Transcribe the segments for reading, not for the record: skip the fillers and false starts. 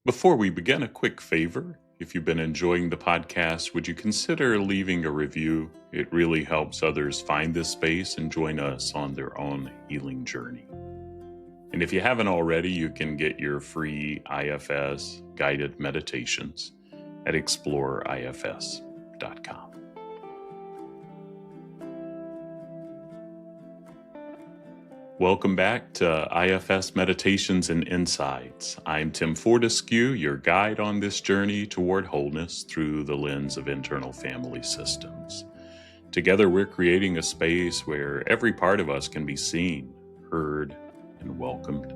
Before we begin, a quick favor. If you've been enjoying the podcast, would you consider leaving a review? It really helps others find this space and join us on their own healing journey. And if you haven't already, you can get your free IFS guided meditations at exploreifs.com. Welcome back to IFS Meditations and Insights. I'm Tim Fortescue, your guide on this journey toward wholeness through the lens of internal family systems. Together, we're creating a space where every part of us can be seen, heard, and welcomed.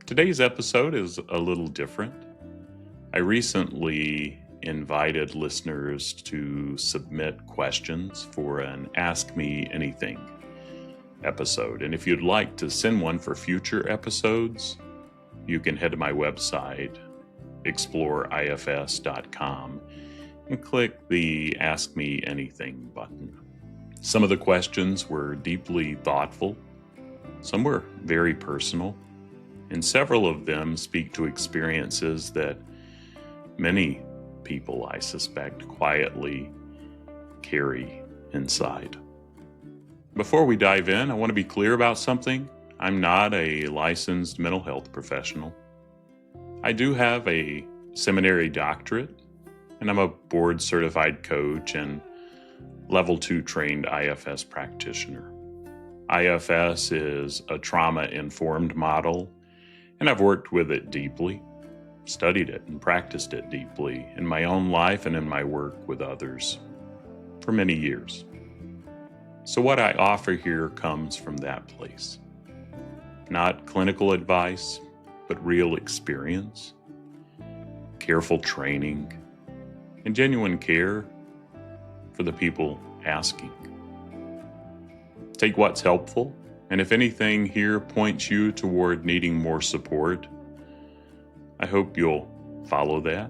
Today's episode is a little different. I recently invited listeners to submit questions for an Ask Me Anything episode. And if you'd like to send one for future episodes, you can head to my website, exploreifs.com, and click the Ask Me Anything button. Some of the questions were deeply thoughtful, some were very personal, and several of them speak to experiences that many people, I suspect, quietly carry inside. Before we dive in, I want to be clear about something. I'm not a licensed mental health professional. I do have a seminary doctorate, and I'm a board-certified coach and level 2 trained IFS practitioner. IFS is a trauma-informed model, and I've worked with it deeply, studied it, and practiced it deeply in my own life and in my work with others for many years. So what I offer here comes from that place. Not clinical advice, but real experience, careful training, and genuine care for the people asking. Take what's helpful, and if anything here points you toward needing more support, I hope you'll follow that.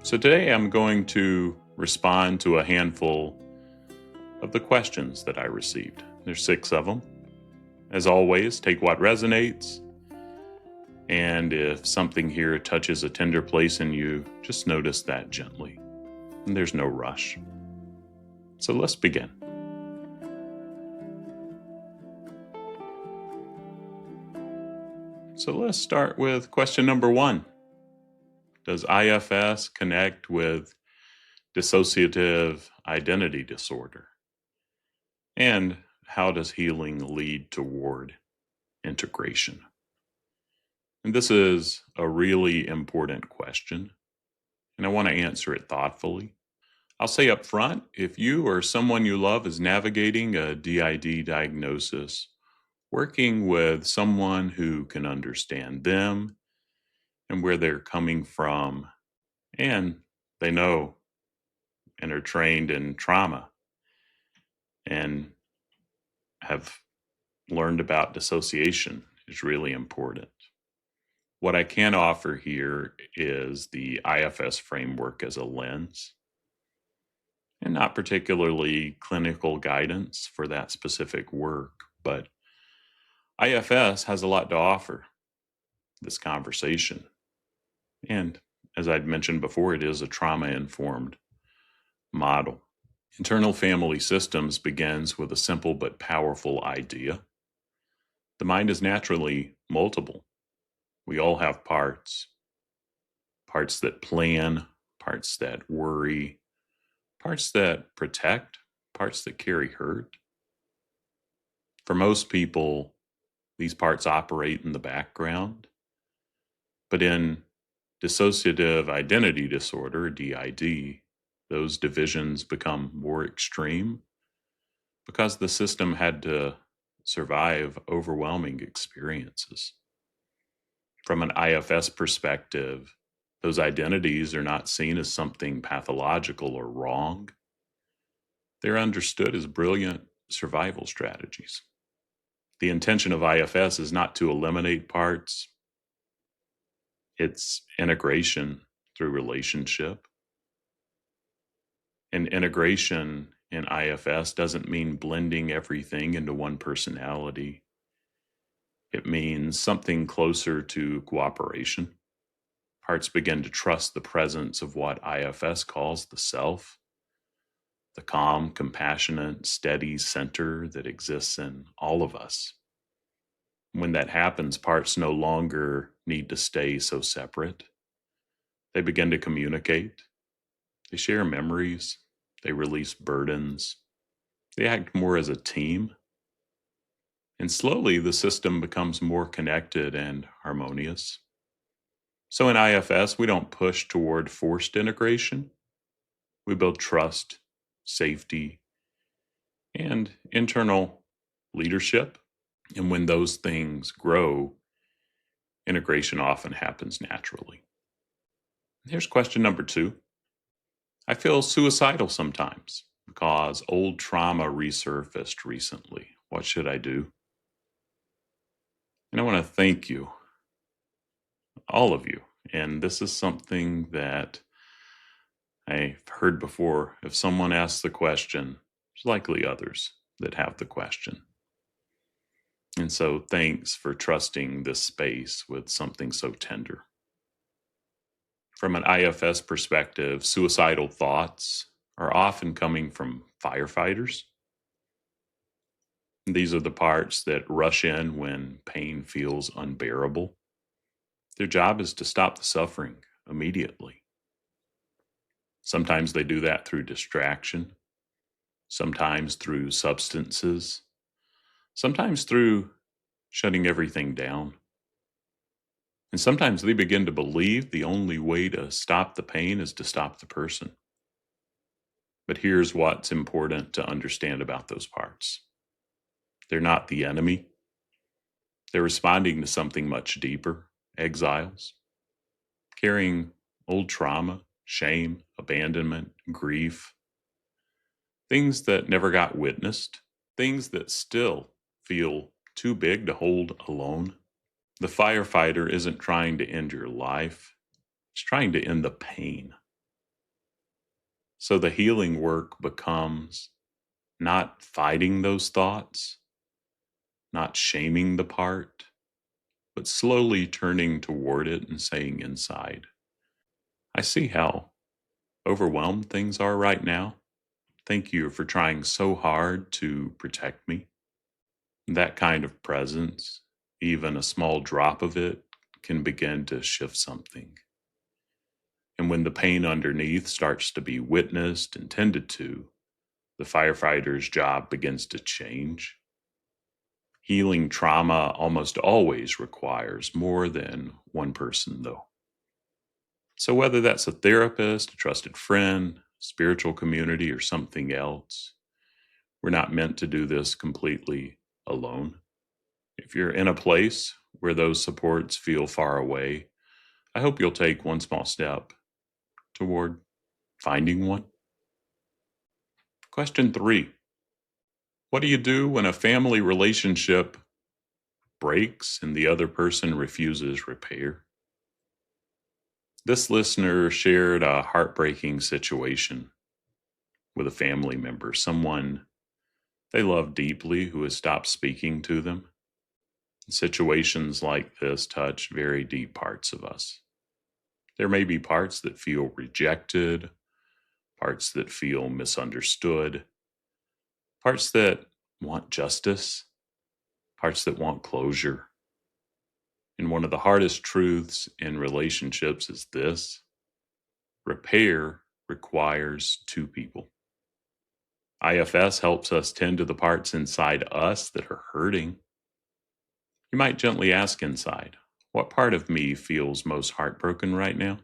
So today I'm going to respond to a handful of the questions that I received. There's 6 of them. As always, take what resonates, and if something here touches a tender place in you, just notice that gently. And there's no rush. So let's begin. So let's start with question number 1. Does IFS connect with dissociative identity disorder? And how does healing lead toward integration? And this is a really important question, and I want to answer it thoughtfully. I'll say up front, if you or someone you love is navigating a DID diagnosis, working with someone who can understand them and where they're coming from, and they know and are trained in trauma and have learned about dissociation is really important. What I can offer here is the IFS framework as a lens, and not particularly clinical guidance for that specific work, but IFS has a lot to offer this conversation. And as I'd mentioned before, it is a trauma-informed model. Internal family systems begins with a simple but powerful idea. The mind is naturally multiple. We all have parts that plan, parts that worry, parts that protect, parts that carry hurt. For most people, these parts operate in the background, but in dissociative identity disorder, DID, those divisions become more extreme because the system had to survive overwhelming experiences. From an IFS perspective, those identities are not seen as something pathological or wrong. They're understood as brilliant survival strategies. The intention of IFS is not to eliminate parts. It's integration through relationship. And integration in IFS doesn't mean blending everything into one personality. It means something closer to cooperation. Parts begin to trust the presence of what IFS calls the self, the calm, compassionate, steady center that exists in all of us. When that happens, parts no longer need to stay so separate. They begin to communicate. They share memories. They release burdens. They act more as a team. And slowly, the system becomes more connected and harmonious. So in IFS, we don't push toward forced integration. We build trust, safety, and internal leadership. And when those things grow, integration often happens naturally. Here's question number 2. I feel suicidal sometimes because old trauma resurfaced recently. What should I do? And I want to thank you, all of you. And this is something that I've heard before. If someone asks the question, there's likely others that have the question. And so thanks for trusting this space with something so tender. From an IFS perspective, suicidal thoughts are often coming from firefighters. These are the parts that rush in when pain feels unbearable. Their job is to stop the suffering immediately. Sometimes they do that through distraction, sometimes through substances, sometimes through shutting everything down. And sometimes they begin to believe the only way to stop the pain is to stop the person. But here's what's important to understand about those parts. They're not the enemy. They're responding to something much deeper, exiles, carrying old trauma, shame, abandonment, grief, things that never got witnessed, things that still feel too big to hold alone. The firefighter isn't trying to end your life, it's trying to end the pain. So the healing work becomes not fighting those thoughts, not shaming the part, but slowly turning toward it and saying inside, I see how overwhelmed things are right now. Thank you for trying so hard to protect me. That kind of presence, even a small drop of it, can begin to shift something. And when the pain underneath starts to be witnessed and tended to, the firefighter's job begins to change. Healing trauma almost always requires more than one person, though. So whether that's a therapist, a trusted friend, spiritual community, or something else, we're not meant to do this completely alone. If you're in a place where those supports feel far away, I hope you'll take one small step toward finding one. Question 3. What do you do when a family relationship breaks and the other person refuses repair? This listener shared a heartbreaking situation with a family member, someone they love deeply who has stopped speaking to them. Situations like this touch very deep parts of us. There may be parts that feel rejected, parts that feel misunderstood, parts that want justice, parts that want closure. And one of the hardest truths in relationships is this: repair requires two people. IFS helps us tend to the parts inside us that are hurting. You might gently ask inside, what part of me feels most heartbroken right now?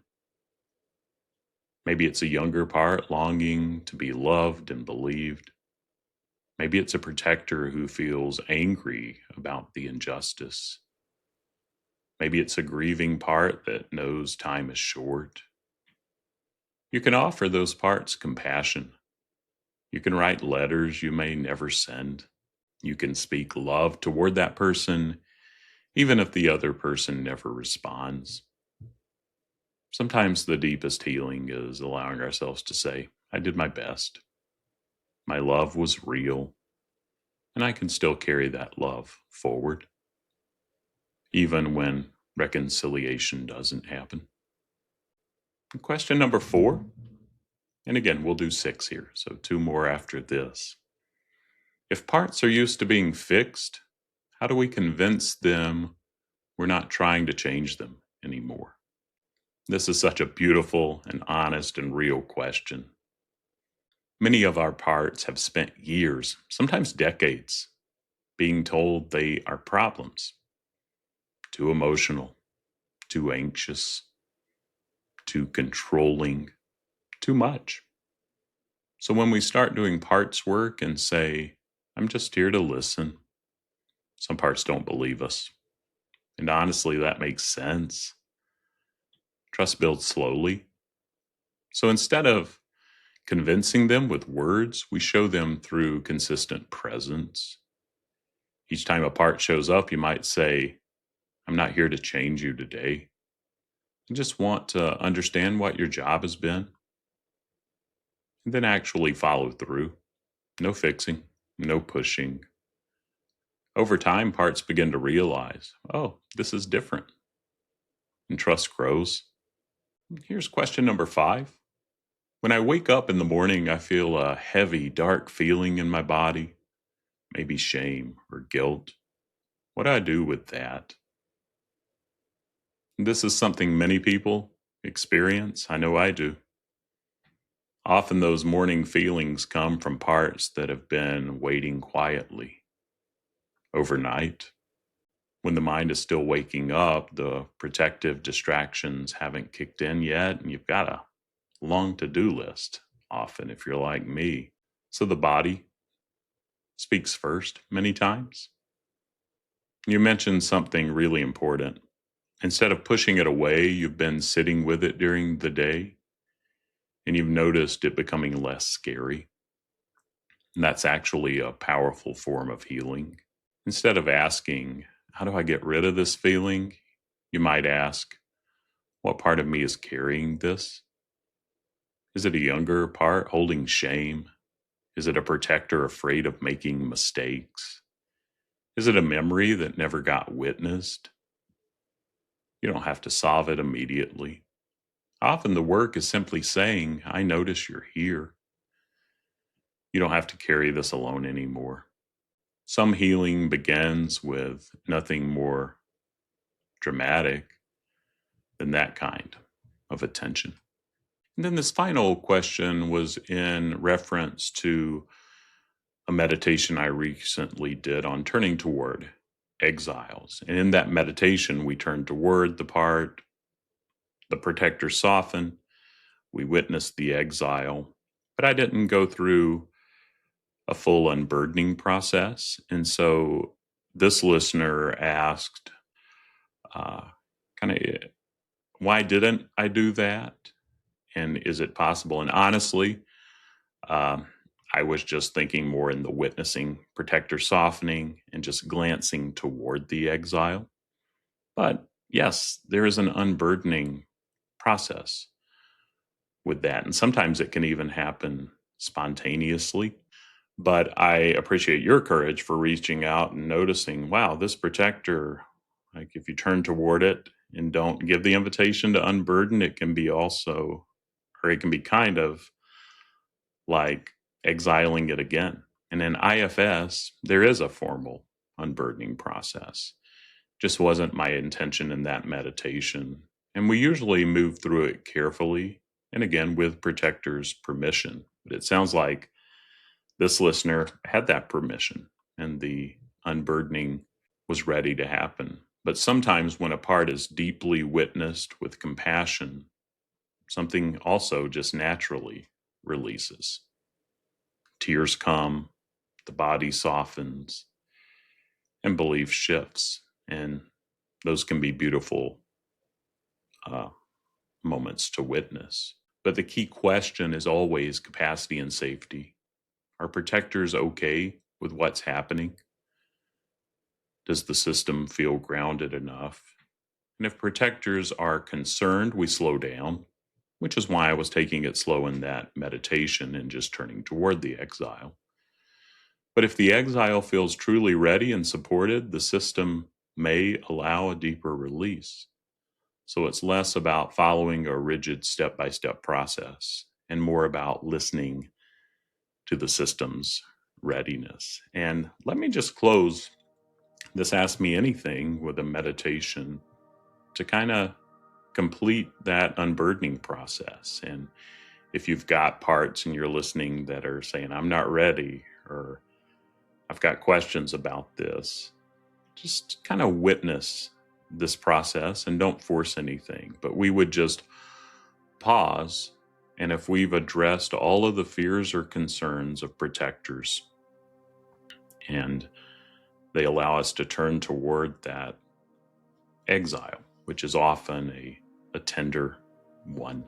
Maybe it's a younger part longing to be loved and believed. Maybe it's a protector who feels angry about the injustice. Maybe it's a grieving part that knows time is short. You can offer those parts compassion. You can write letters you may never send. You can speak love toward that person, even if the other person never responds. Sometimes the deepest healing is allowing ourselves to say, I did my best. My love was real, and I can still carry that love forward. even when reconciliation doesn't happen. Question number 4, and again, we'll do 6 here, so 2 more after this. If parts are used to being fixed, how do we convince them we're not trying to change them anymore? This is such a beautiful and honest and real question. Many of our parts have spent years, sometimes decades, being told they are problems. Too emotional, too anxious, too controlling, too much. So when we start doing parts work and say, I'm just here to listen, some parts don't believe us. And honestly, that makes sense. Trust builds slowly. So instead of convincing them with words, we show them through consistent presence. Each time a part shows up, you might say, I'm not here to change you today. I just want to understand what your job has been. And then actually follow through. No fixing, no pushing. Over time, parts begin to realize, oh, this is different. And trust grows. Here's question number 5. When I wake up in the morning, I feel a heavy, dark feeling in my body, maybe shame or guilt. What do I do with that? This is something many people experience. I know I do. Often those morning feelings come from parts that have been waiting quietly overnight. When the mind is still waking up, the protective distractions haven't kicked in yet, and you've got a long to-do list, often, if you're like me. So the body speaks first many times. You mentioned something really important. Instead of pushing it away, you've been sitting with it during the day, and you've noticed it becoming less scary. And that's actually a powerful form of healing. Instead of asking, how do I get rid of this feeling? You might ask, what part of me is carrying this? Is it a younger part holding shame? Is it a protector afraid of making mistakes? Is it a memory that never got witnessed? You don't have to solve it immediately. Often the work is simply saying, I notice you're here. You don't have to carry this alone anymore. Some healing begins with nothing more dramatic than that kind of attention. And then this final question was in reference to a meditation I recently did on turning toward exiles. And in that meditation, we turned toward the part, the protector softened, we witnessed the exile, but I didn't go through a full unburdening process. And so this listener asked, kind of, why didn't I do that? And is it possible? And honestly, I was just thinking more in the witnessing, protector softening, and just glancing toward the exile. But yes, there is an unburdening process with that. And sometimes it can even happen spontaneously. But I appreciate your courage for reaching out and noticing, wow, this protector, like if you turn toward it and don't give the invitation to unburden, it can be also, or it can be kind of like exiling it again. And in IFS, there is a formal unburdening process. Just wasn't my intention in that meditation. And we usually move through it carefully and again with protector's permission. But it sounds like this listener had that permission and the unburdening was ready to happen. But sometimes when a part is deeply witnessed with compassion, something also just naturally releases. Tears come, the body softens, and belief shifts. And those can be beautiful moments to witness. But the key question is always capacity and safety. Are protectors okay with what's happening? Does the system feel grounded enough? And if protectors are concerned, we slow down, which is why I was taking it slow in that meditation and just turning toward the exile. But if the exile feels truly ready and supported, the system may allow a deeper release. So it's less about following a rigid step-by-step process and more about listening to the system's readiness. And let me just close this Ask Me Anything with a meditation to kind of complete that unburdening process. And if you've got parts and you're listening that are saying, I'm not ready, or I've got questions about this, just kind of witness this process and don't force anything. But we would just pause. And if we've addressed all of the fears or concerns of protectors and they allow us to turn toward that exile, which is often a tender one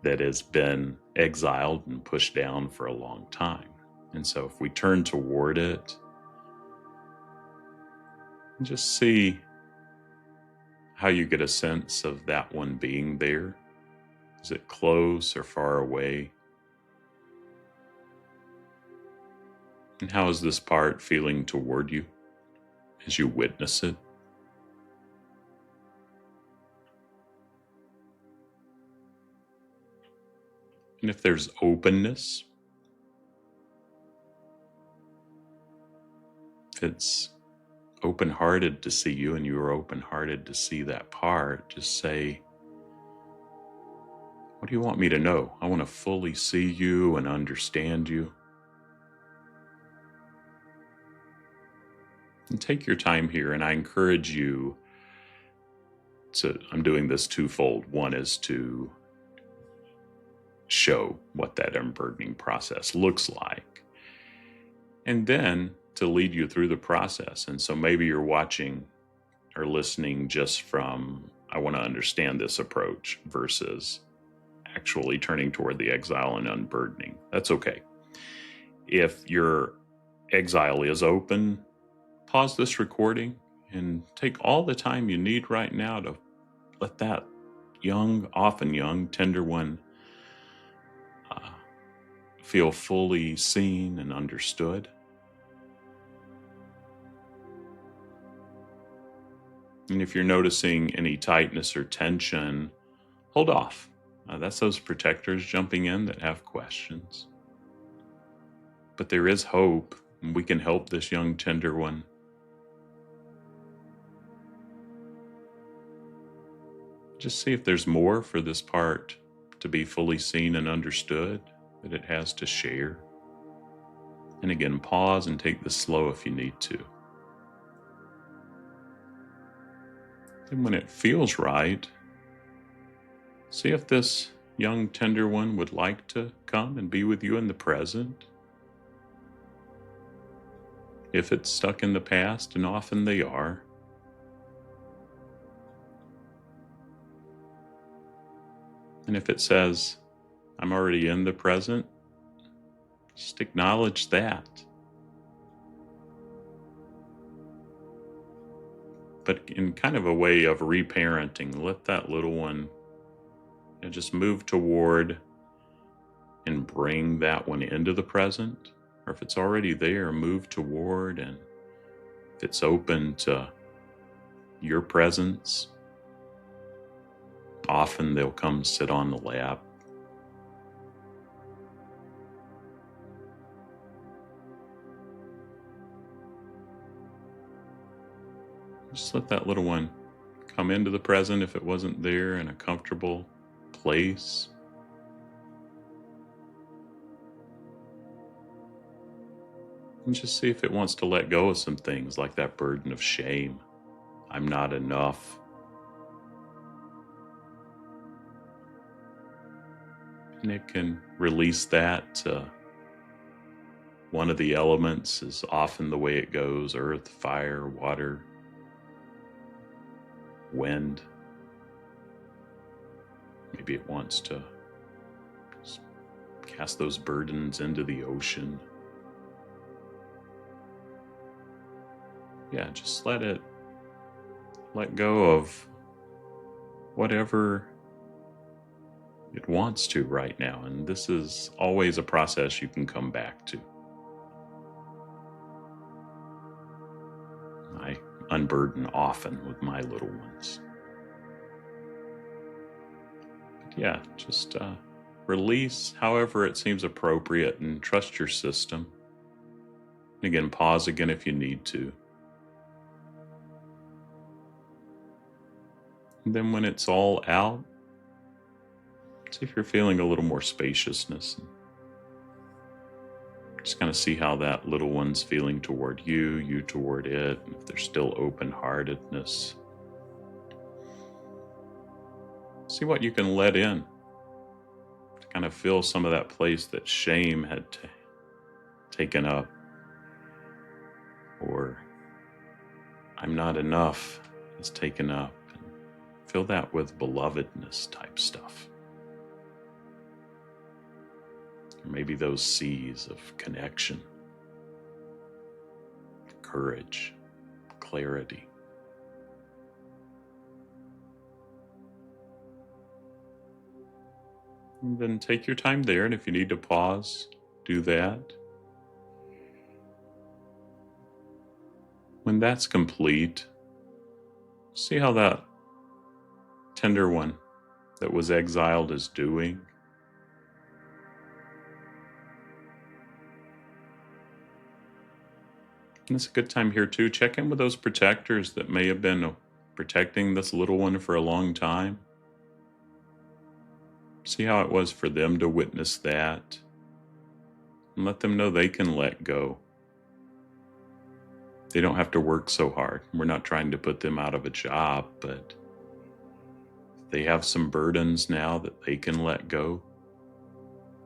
that has been exiled and pushed down for a long time. And so if we turn toward it, just see how you get a sense of that one being there. Is it close or far away? And how is this part feeling toward you as you witness it? And if there's openness, if it's open-hearted to see you and you are open-hearted to see that part, just say, what do you want me to know? I want to fully see you and understand you. And take your time here, and I encourage you to, I'm doing this twofold. One is to show what that unburdening process looks like, and then to lead you through the process. And so maybe you're watching or listening just from, I want to understand this approach versus actually turning toward the exile and unburdening. That's okay. If your exile is open, pause this recording and take all the time you need right now to let that young, often young, tender one feel fully seen and understood. And if you're noticing any tightness or tension, hold off. That's those protectors jumping in that have questions. But there is hope, and we can help this young, tender one. Just see if there's more for this part to be fully seen and understood that it has to share. And again, pause and take this slow if you need to. And when it feels right, see if this young, tender one would like to come and be with you in the present. If it's stuck in the past, and often they are, and if it says, I'm already in the present, just acknowledge that. But in kind of a way of reparenting, let that little one just move toward and bring that one into the present. Or if it's already there, move toward, and if it's open to your presence, often they'll come sit on the lap. Just let that little one come into the present if it wasn't there, in a comfortable place. And just see if it wants to let go of some things, like that burden of shame. I'm not enough. And it can release that. One of the elements is often the way it goes: earth, fire, water, wind. Maybe it wants to just cast those burdens into the ocean. Yeah, just let go of whatever it wants to right now. And this is always a process you can come back to. I unburden often with my little ones. But yeah, just release however it seems appropriate and trust your system. And again, pause again if you need to. And then when it's all out, see if you're feeling a little more spaciousness. Just kind of see how that little one's feeling toward you, you toward it, and if there's still open-heartedness. See what you can let in to kind of fill some of that place that shame had taken up, or I'm not enough has taken up. And fill that with belovedness type stuff. Or maybe those seas of connection, courage, clarity. And then take your time there, and if you need to pause, do that. When that's complete, see how that tender one that was exiled is doing. And it's a good time here too. Check in with those protectors that may have been protecting this little one for a long time. See how it was for them to witness that, and let them know they can let go. They don't have to work so hard. We're not trying to put them out of a job, but they have some burdens now that they can let go,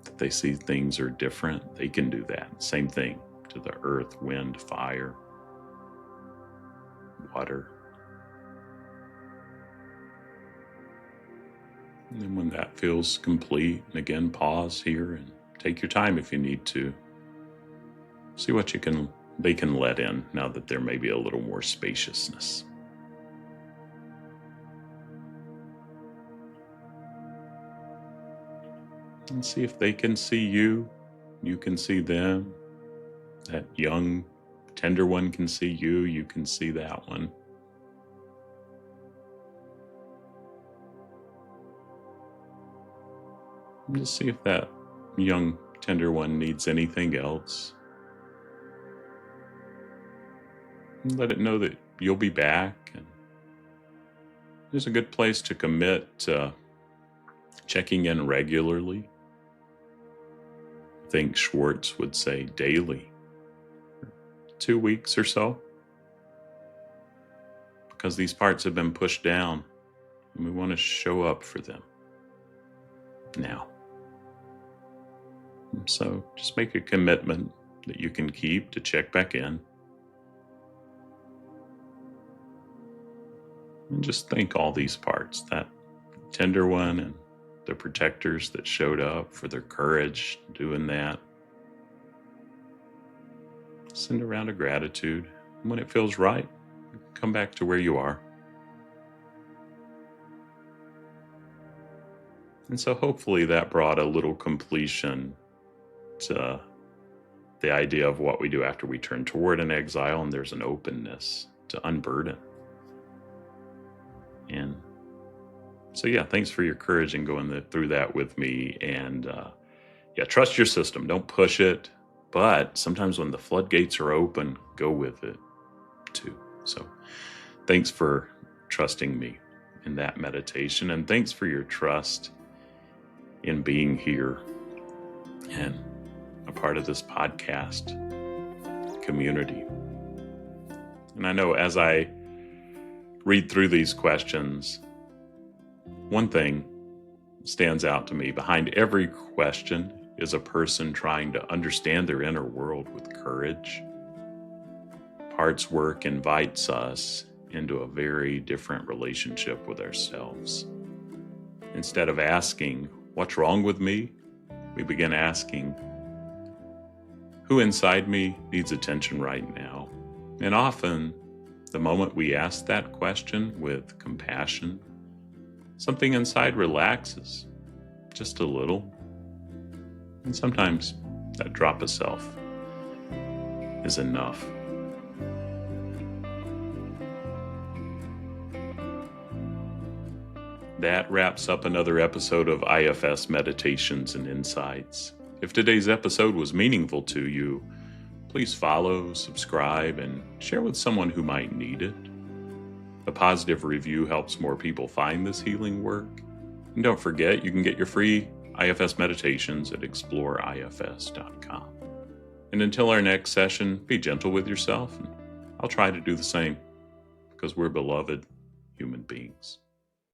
that they see things are different. They can do that. Same thing to the earth, wind, fire, water. And then when that feels complete, and again, pause here and take your time if you need to. See what they can let in now that there may be a little more spaciousness. And see if they can see you, you can see them. That young, tender one can see you, you can see that one. And just see if that young, tender one needs anything else. And let it know that you'll be back. And there's a good place to commit to checking in regularly. I think Schwartz would say daily, 2 weeks or so, because these parts have been pushed down and we want to show up for them now. And so just make a commitment that you can keep to check back in. And just thank all these parts, that tender one and the protectors that showed up for their courage doing that. Send around a gratitude. And when it feels right, come back to where you are. And so hopefully that brought a little completion to the idea of what we do after we turn toward an exile, and there's an openness to unburden. And so, yeah, thanks for your courage in going through that with me. And trust your system. Don't push it. But sometimes when the floodgates are open, go with it too. So thanks for trusting me in that meditation. And thanks for your trust in being here and a part of this podcast community. And I know as I read through these questions, one thing stands out to me. Behind every question is a person trying to understand their inner world with courage. Parts work invites us into a very different relationship with ourselves. Instead of asking, what's wrong with me? We begin asking, who inside me needs attention right now? And often, the moment we ask that question with compassion, something inside relaxes just a little. And sometimes that drop of self is enough. That wraps up another episode of IFS Meditations and Insights. If today's episode was meaningful to you, please follow, subscribe, and share with someone who might need it. A positive review helps more people find this healing work. And don't forget, you can get your free IFS meditations at exploreifs.com. And until our next session, be gentle with yourself, and I'll try to do the same, because we're beloved human beings.